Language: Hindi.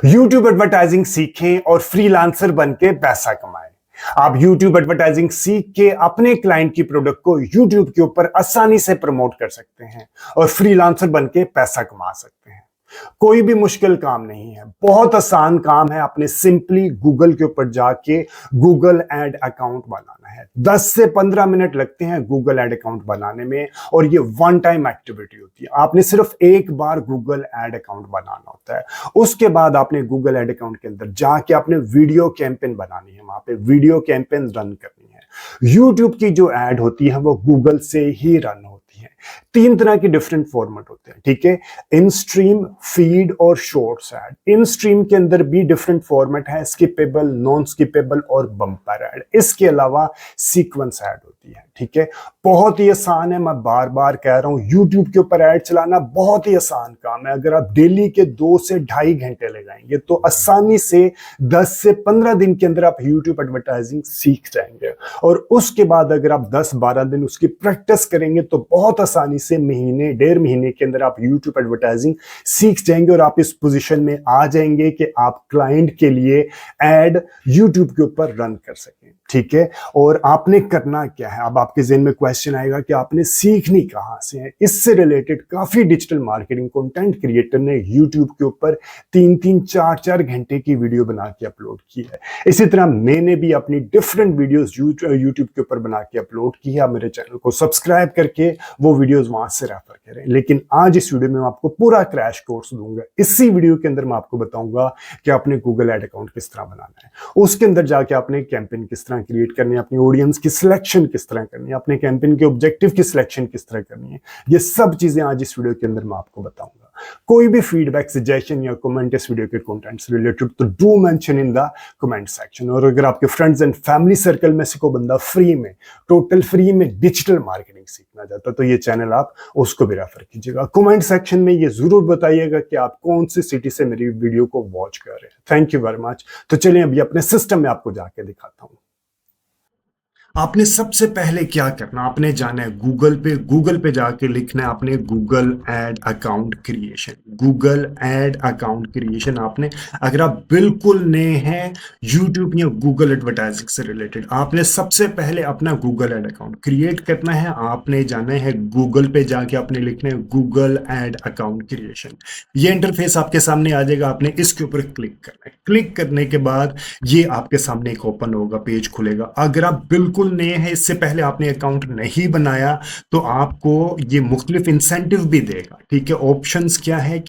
YouTube एडवर्टाइजिंग सीखें और फ्रीलांसर बन के पैसा कमाएं। आप YouTube एडवर्टाइजिंग सीख के अपने क्लाइंट की प्रोडक्ट को YouTube के ऊपर आसानी से प्रमोट कर सकते हैं और फ्रीलांसर बन के पैसा कमा सकते हैं। कोई भी मुश्किल काम नहीं है, बहुत आसान काम है। आपने सिंपली गूगल के ऊपर जाके गूगल एड अकाउंट बनाना है। 10 से 15 मिनट लगते हैं गूगल एड अकाउंट बनाने में और ये वन टाइम एक्टिविटी होती है। आपने सिर्फ एक बार गूगल एड अकाउंट बनाना होता है। उसके बाद आपने गूगल एड अकाउंट के अंदर जाके आपने वीडियो कैंपेन बनानी है, वहां पे वीडियो कैंपेन रन करनी है। यूट्यूब की जो एड होती है वो गूगल से ही रन होती है। 3 तरह के डिफरेंट फॉर्मेट होते हैं, ठीक है। इन स्ट्रीम, फीड और शॉर्ट्स एड। इन स्ट्रीम के अंदर भी डिफरेंट फॉर्मेट है, स्किपेबल, नॉन स्किपेबल और बम्पर एड। इसके अलावा सीक्वेंस एड होती है, ठीक है। बहुत ही आसान है, मैं बार बार कह रहा हूं, यूट्यूब के ऊपर एड चलाना बहुत ही आसान काम है। अगर आप डेली के 2 से ढाई घंटे लगाएंगे तो आसानी से 10 से 15 दिन के अंदर आप यूट्यूब एडवर्टाइजिंग सीख जाएंगे। और उसके बाद अगर आप 10-12 दिन उसकी प्रैक्टिस करेंगे तो बहुत आसानी से महीने, 1.5 महीने के अंदर आप यूट्यूब एडवर्टाइजिंग सीख जाएंगे और आप इस पोजीशन में आ जाएंगे कि आप क्लाइंट के लिए एड यूट्यूब के ऊपर रन कर सकें, ठीक है। और आपने करना क्या है, अब आपके ज़हन में क्वेश्चन आएगा कि आपने सीखनी कहां से है। इससे रिलेटेड काफी डिजिटल मार्केटिंग कंटेंट क्रिएटर ने यूट्यूब के ऊपर 3-3, 4-4 घंटे की वीडियो बना के अपलोड की है। इसी तरह मैंने भी अपनी डिफरेंट वीडियोस यूट्यूब के ऊपर बना के अपलोड की है। आप मेरे चैनल को सब्सक्राइब करके वो वीडियोस वहां से रेफर करें। लेकिन आज इस वीडियो में मैं आपको पूरा क्रैश कोर्स दूंगा। इसी वीडियो के अंदर मैं आपको बताऊंगा कि आपने गूगल एड अकाउंट किस तरह बनाना है, उसके अंदर जाके आपने कैंपेन किस तरह क्रिएट करनी है, अपनी ऑडियंस की सिलेक्शन किस तरह करनी है, अपने कैंपेन के ऑब्जेक्टिव की सिलेक्शन किस तरह करनी है। ये सब चीजें आज इस वीडियो के अंदर मैं आपको बताऊंगा। कोई भी फीडबैक, सजेशन या कमेंट इस वीडियो के कंटेंट से रिलेटेड तो do mention in the comment section. और अगर आपके फ्रेंड्स एंड फैमिली सर्कल में से कोई बंदा फ्री में, टोटल फ्री में डिजिटल मार्केटिंग सीखना चाहता तो ये चैनल आप उसको भी रेफर कीजिएगा। कमेंट सेक्शन में ये जरूर बताइएगा कि आप कौन सी सिटी से मेरी वीडियो को वॉच कर रहे हैं। Thank you very much. तो चलिए अभी अपने सिस्टम में आपको जाके दिखाता हूँ। आपने सबसे पहले क्या करना, आपने जाना है गूगल पे जाके लिखना है आपने Google ad account creation. Google ad account creation आपने, अगर आप बिल्कुल नए हैं यूट्यूब या गूगल एडवर्टाइजिंग से रिलेटेड, आपने सबसे पहले अपना गूगल एड अकाउंट क्रिएट करना है। आपने जाना है गूगल पे जाके आपने लिखना है गूगल एड अकाउंट क्रिएशन। ये इंटरफेस आपके सामने आ जाएगा, आपने इसके ऊपर क्लिक करना है। क्लिक करने के बाद ये आपके सामने एक ओपन होगा, पेज खुलेगा। अगर आप बिल्कुल नए हैं, इससे पहले आपने अकाउंट नहीं बनाया, तो आपको ये मुख्तलिफ इंसेंटिव भी देगा, ठीक है। ऑप्शंस क्या है